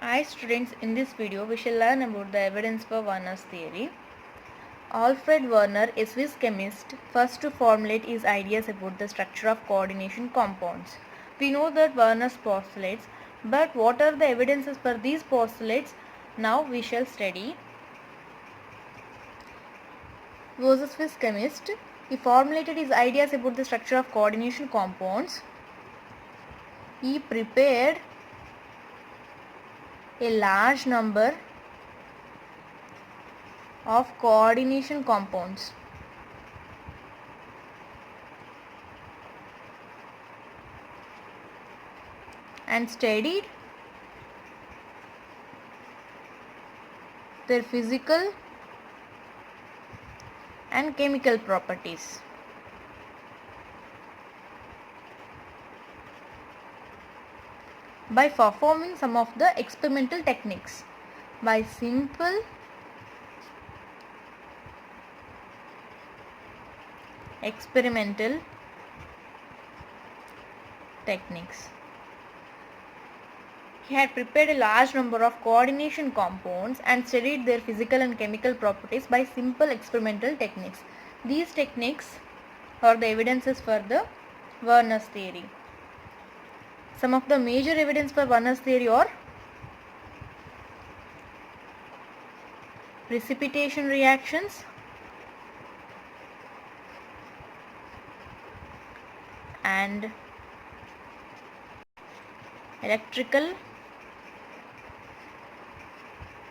Hi students, in this video we shall learn about the evidence for Werner's theory. Alfred Werner, a Swiss chemist, first to formulate his ideas about the structure of coordination compounds. We know that Werner's postulates, but what are the evidences for these postulates? Now we shall study. He was a Swiss chemist. He formulated his ideas about the structure of coordination compounds. He prepared a large number of coordination compounds. And studied their physical and chemical properties. By performing some of the experimental techniques. By simple experimental techniques. He had prepared a large number of coordination compounds and studied their physical and chemical properties by simple experimental techniques. These techniques are the evidences for the Werner's theory. Some of the major evidence for Werner's theory are precipitation reactions and electrical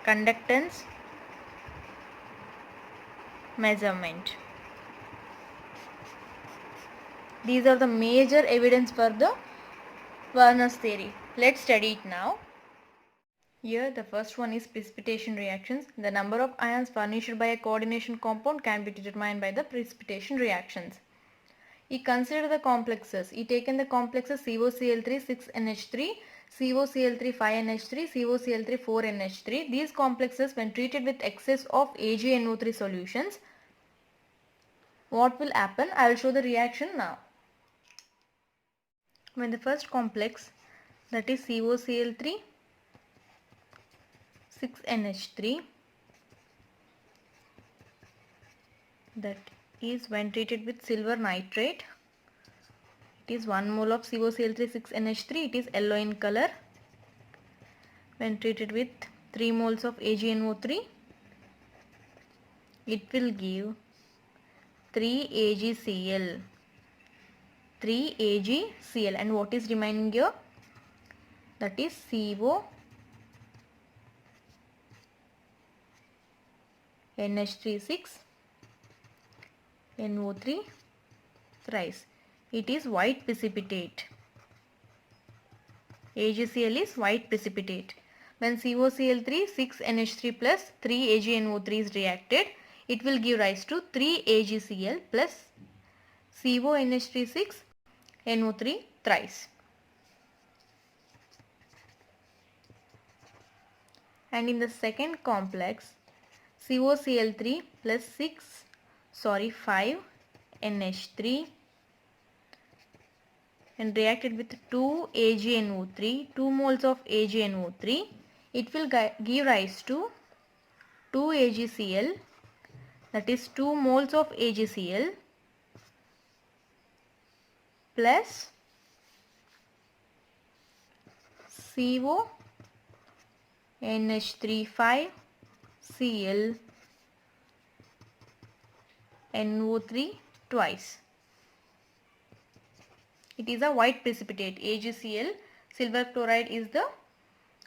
conductance measurement. These are the major evidence for the Werner's theory. Let's study it now. Here the first one is precipitation reactions. The number of ions furnished by a coordination compound can be determined by the precipitation reactions. He considered the complexes. He taken the complexes COCl3 6NH3, COCl3 5NH3, COCl3 4NH3. These complexes when treated with excess of AgNO3 solutions, what will happen? I will show the reaction now. When the first complex, that is COCl3 6NH3, that is when treated with silver nitrate, it is 1 mole of COCl3 6NH3, it is yellow in color. When treated with 3 moles of AgNO3, it will give 3AgCl. 3AgCl, and what is remaining here? That is CO NH36 NO3 thrice. It is white precipitate. AgCl is white precipitate. When COCl3 6NH3 plus 3AgNO3 is reacted, it will give rise to 3AgCl plus CONH36 NO3 thrice. And in the second complex, COCl3 plus 5 NH3 and reacted with 2 AgNO3, 2 moles of AgNO3, it will give rise to 2 AgCl, that is 2 moles of AgCl plus CO NH35 Cl NO3 twice. It is a white precipitate. AgCl, silver chloride, is the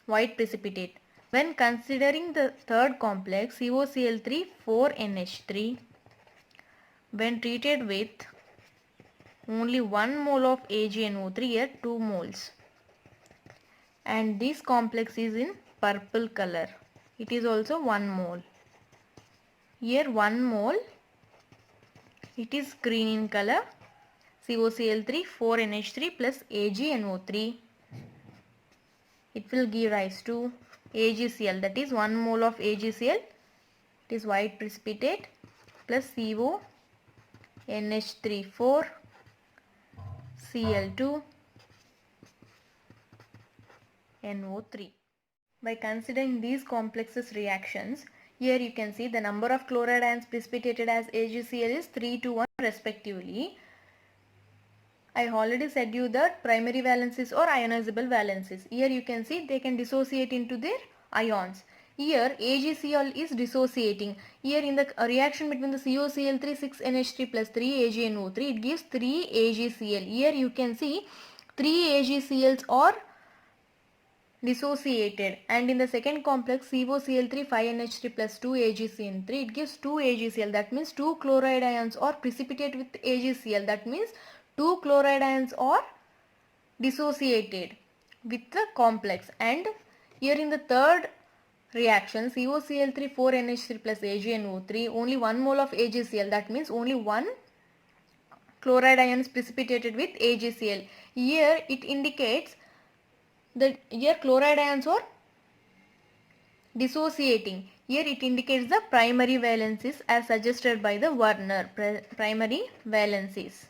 white precipitate. When considering the third complex, COCl3 4NH3, when treated with only 1 mole of AgNO3, here 2 moles, and this complex is in purple color, it is also 1 mole. Here 1 mole, it is green in color, COCl3 4NH3 plus AgNO3. It will give rise to AgCl, that is 1 mole of AgCl, it is white precipitate, plus CO NH34 Cl2 NO3. By considering these complexes reactions, here you can see the number of chloride ions precipitated as AgCl is 3 to 1 respectively. I already said you that primary valencies or ionizable valencies. Here you can see they can dissociate into their ions. Here AgCl is dissociating. Here in the reaction between the COCl3 6NH3 plus 3 AgNO3 it gives 3 AgCl. Here you can see 3 AgCls are dissociated, and in the second complex COCl3 5NH3 plus 2 AgCN3 it gives 2 AgCl, that means 2 chloride ions are precipitate with AgCl, that means 2 chloride ions are dissociated with the complex. And here in the third reaction COCl3 4NH3 plus AgNO3 only 1 mole of AgCl, that means only 1 chloride ion is precipitated with AgCl. Here it indicates that here chloride ions are dissociating. Here it indicates the primary valencies as suggested by the Werner. Primary valencies.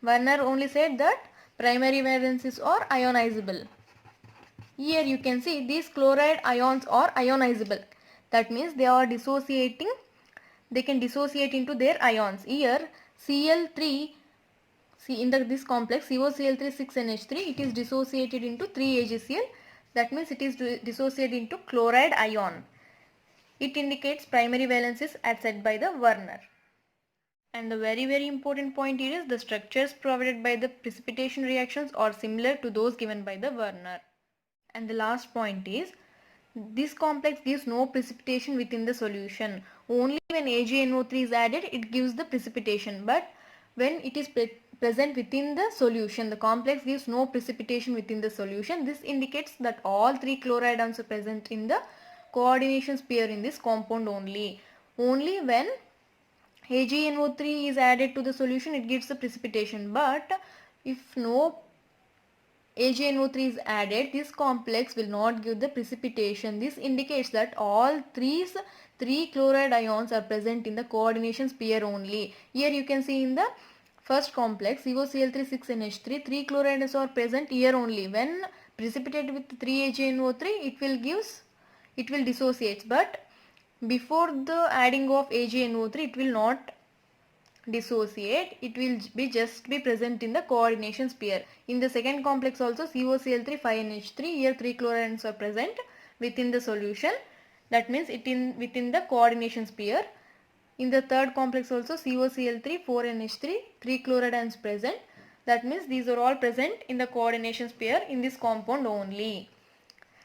Werner only said that primary valencies are ionizable. Here you can see these chloride ions are ionizable. That means they are dissociating. They can dissociate into their ions. Here Cl3, see in this complex COCl3 6NH3 it is dissociated into 3 AgCl, that means it is dissociated into chloride ion. It indicates primary valencies as said by the Werner. And the very important point here is the structures provided by the precipitation reactions are similar to those given by the Werner. And the last point is this complex gives no precipitation within the solution. Only when AgNO3 is added it gives the precipitation, but when it is present within the solution the complex gives no precipitation within the solution. This indicates that all 3 chloride ions are present in the coordination pair in this compound only. Only when AgNO3 is added to the solution it gives the precipitation, but if no AgNO3 is added, this complex will not give the precipitation. This indicates that all 3 chloride ions are present in the coordination pair only. Here you can see in the first complex COCl3 6NH3 3 chlorides are present here only. When precipitated with 3 AgNO3 it will dissociate, but before the adding of AgNO3 it will not dissociate, it will just be present in the coordination pair. In the second complex also COCl3 5NH3 here 3 chlorides are present within the solution, that means within the coordination pair. In the third complex also COCl3 4NH3 3 chloride ions present, that means these are all present in the coordination pair in this compound only.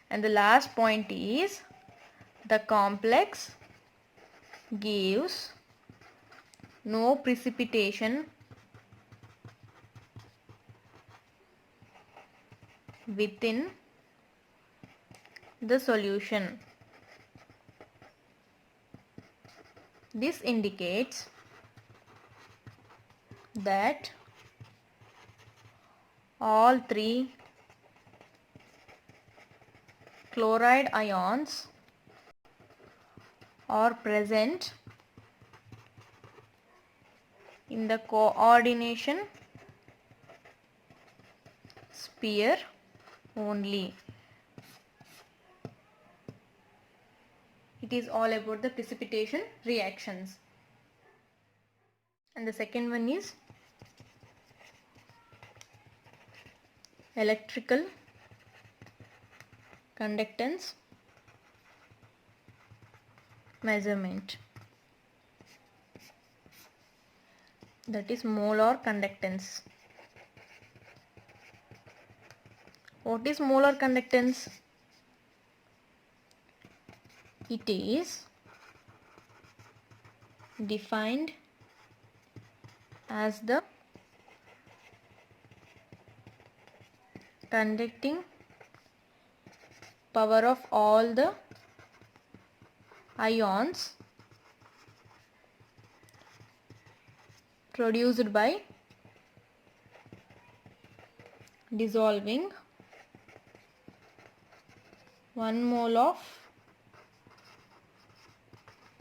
And the last point is the complex gives no precipitation within the solution. This indicates that all 3 chloride ions are present in the coordination sphere only. It is all about the precipitation reactions. And the second one is electrical conductance measurement, that is molar conductance. What is molar conductance? It is defined as the conducting power of all the ions produced by dissolving 1 mole of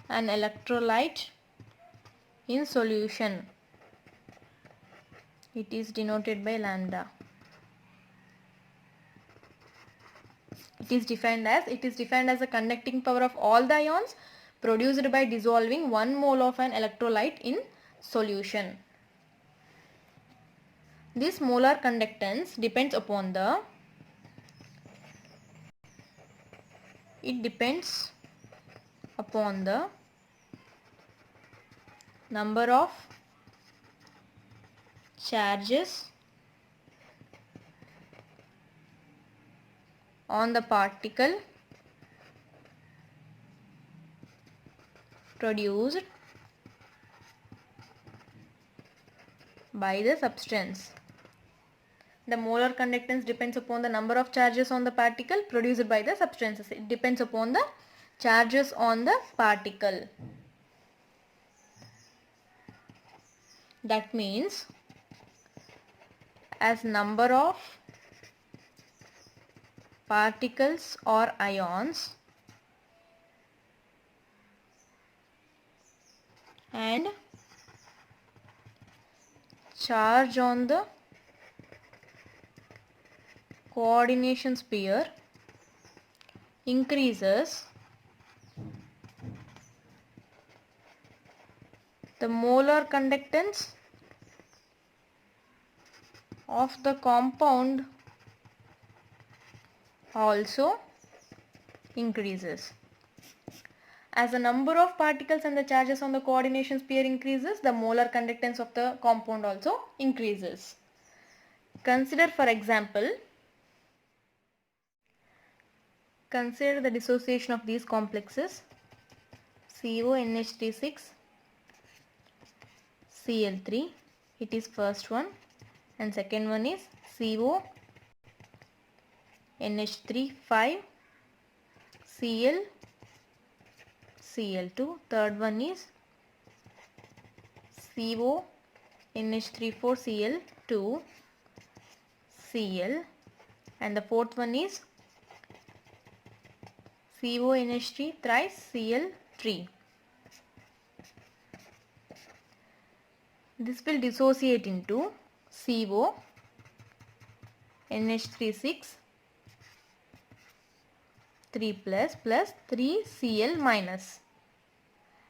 an electrolyte in solution. It is denoted by lambda. It is defined as the conducting power of all the ions produced by dissolving 1 mole of an electrolyte in solution. This molar conductance depends upon the number of charges on the particle produced by the substance. The molar conductance depends upon the number of charges on the particle produced by the substances. It depends upon the charges on the particle. That means as number of particles or ions and charge on the coordination sphere increases, the molar conductance of the compound also increases. As the number of particles and the charges on the coordination sphere increases, the molar conductance of the compound also increases. Consider the dissociation of these complexes CONH36 Cl3. It is first one, and second one is CONH3 5 Cl2. Third one is CONH34 Cl2 Cl, and the fourth one is CONH3 thrice Cl3. This will dissociate into CONH36 3 plus 3 Cl minus,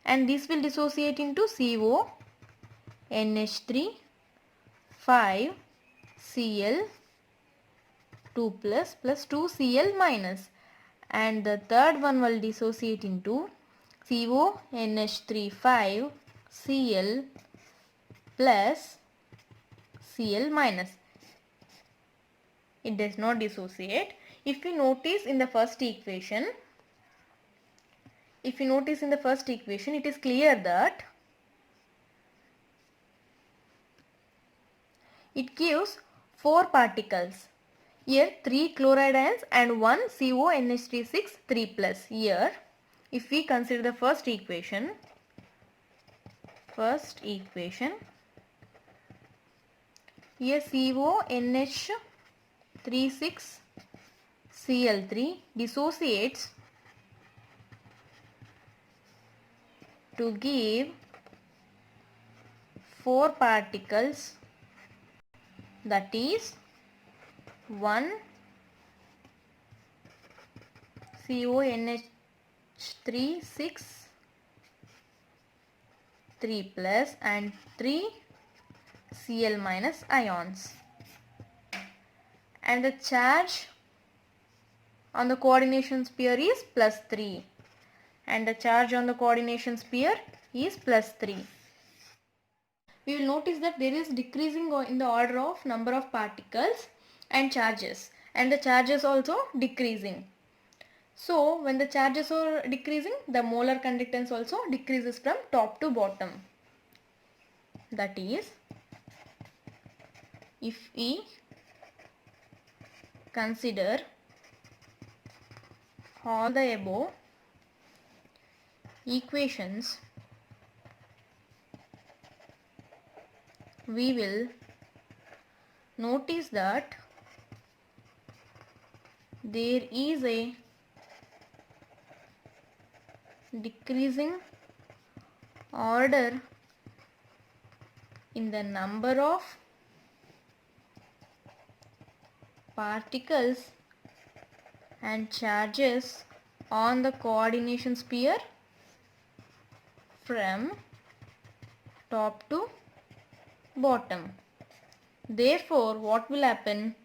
and this will dissociate into CONH3 5 Cl 2 plus 2 Cl minus, and the third one will dissociate into CONH3 5 Cl plus Cl minus. It does not dissociate. If you notice in the first equation, it is clear that it gives 4 particles. Here 3 chloride ions and 1 CONH36 3 plus. Here if we consider the first equation, here CONH36 Cl3 dissociates to give 4 particles, that is 1 CONH36 3 plus and 3 Cl minus ions, and the charge on the coordination sphere is plus 3, and the charge on the coordination sphere is plus 3. We will notice that there is decreasing in the order of number of particles and charges, and the charges also decreasing. So when the charges are decreasing, the molar conductance also decreases from top to bottom. That is, if we consider all the above equations, we will notice that there is a decreasing order in the number of particles and charges on the coordination sphere from top to bottom. Therefore, what will happen?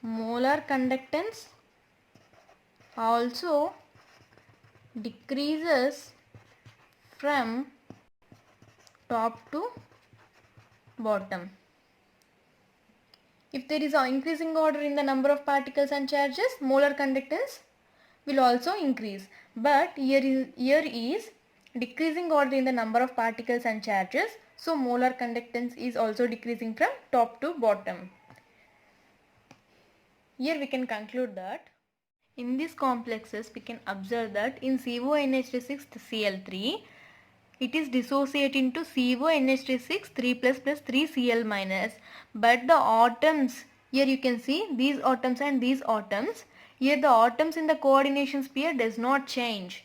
Molar conductance also decreases from top to bottom. If there is an increasing order in the number of particles and charges, molar conductance will also increase. But here is decreasing order in the number of particles and charges. So molar conductance is also decreasing from top to bottom. Here we can conclude that in these complexes we can observe that in CONH6 Cl3 it is dissociated into CONH6 3 plus 3 Cl minus, but the atoms, here you can see these atoms and these atoms, here the atoms in the coordination sphere does not change.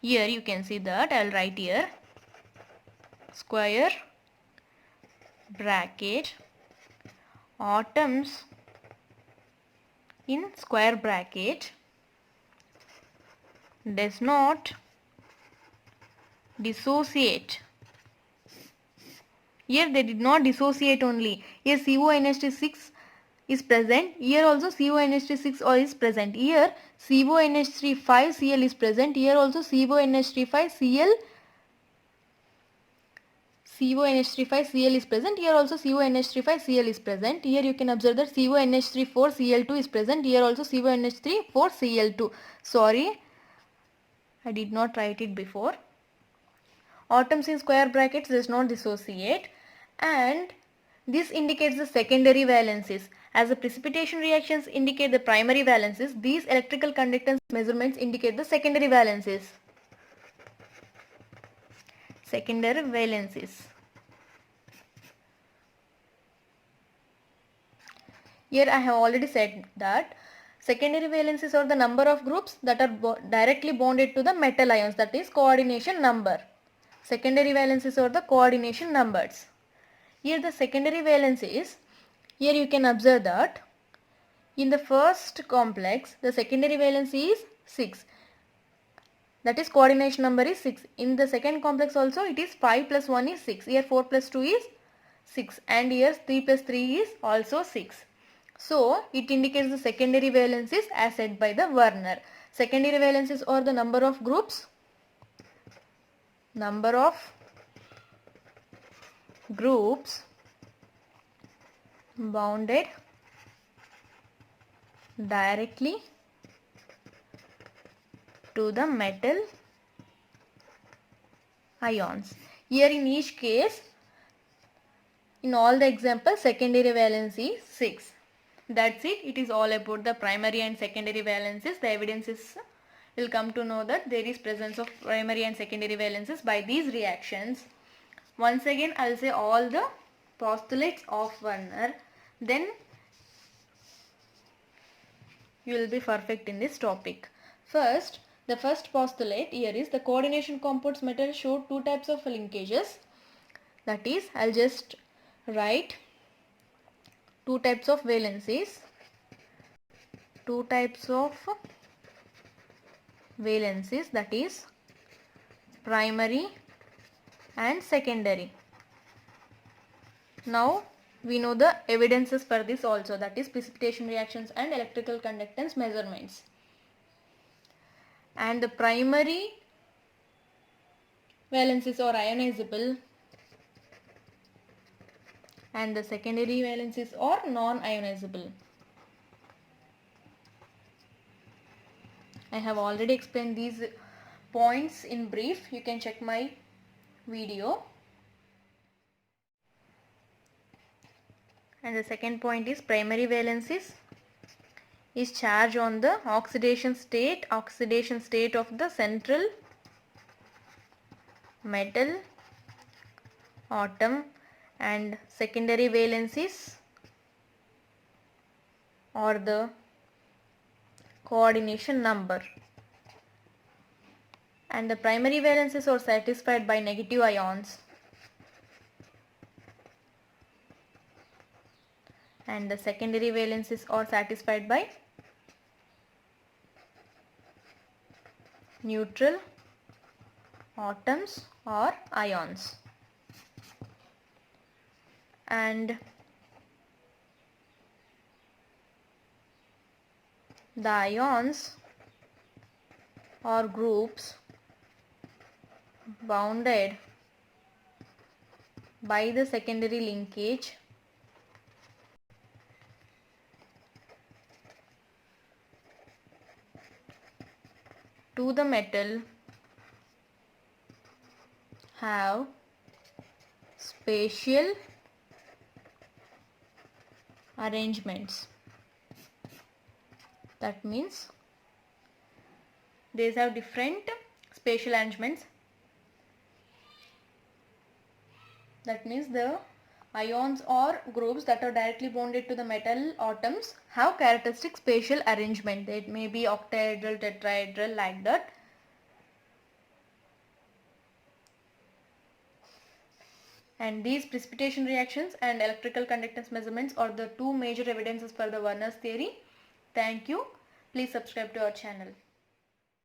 Here you can see that I will write here square bracket atoms in square bracket does not dissociate. Here they did not dissociate only. Here CONH6 is present. Here also CONH6 is present. Here CONH3 5Cl is present. Here also CONH3 5Cl is present. Here also CONH3 5Cl is present. Here you can observe that CONH3 4Cl2 is present. Here also CONH3 4Cl2. Sorry, I did not write it before. Atoms in square brackets does not dissociate, and this indicates the secondary valencies. As the precipitation reactions indicate the primary valencies, these electrical conductance measurements indicate the secondary valencies. Here I have already said that secondary valencies are the number of groups that are directly bonded to the metal ions, that is coordination number. Secondary valencies are the coordination numbers. Here the secondary valencies, here you can observe that in the first complex the secondary valency is 6. That is coordination number is 6. In the second complex also it is 5 plus 1 is 6. Here 4 plus 2 is 6 and here 3 plus 3 is also 6. So it indicates the secondary valencies as said by the Werner. Secondary valencies are the number of groups bounded directly to the metal ions. Here in each case, in all the examples, secondary valency is 6. That's it. It is all about the primary and secondary valencies. The evidences will come to know that there is presence of primary and secondary valencies by these reactions. Once again, I will say all the postulates of Werner. Then you will be perfect in this topic. First, the first postulate here is the coordination compounds metal show two types of linkages. That is, I will just write two types of valencies. That is primary and secondary. Now we know the evidences for this also, that is precipitation reactions and electrical conductance measurements. And the primary valencies are ionizable and the secondary valencies are non-ionizable. I have already explained these points in brief. You can check my video. And the second point is primary valencies is charge on the oxidation state of the central metal atom, and secondary valencies or the coordination number. And the primary valencies are satisfied by negative ions and the secondary valencies are satisfied by neutral, atoms or ions. And the ions or groups bounded by the secondary linkage to the metal have spatial arrangements. That means they have different spatial arrangements. That means the ions or groups that are directly bonded to the metal atoms have characteristic spatial arrangement. It may be octahedral, tetrahedral, like that. And these precipitation reactions and electrical conductance measurements are the two major evidences for the Werner's theory. Thank you. Please subscribe to our channel.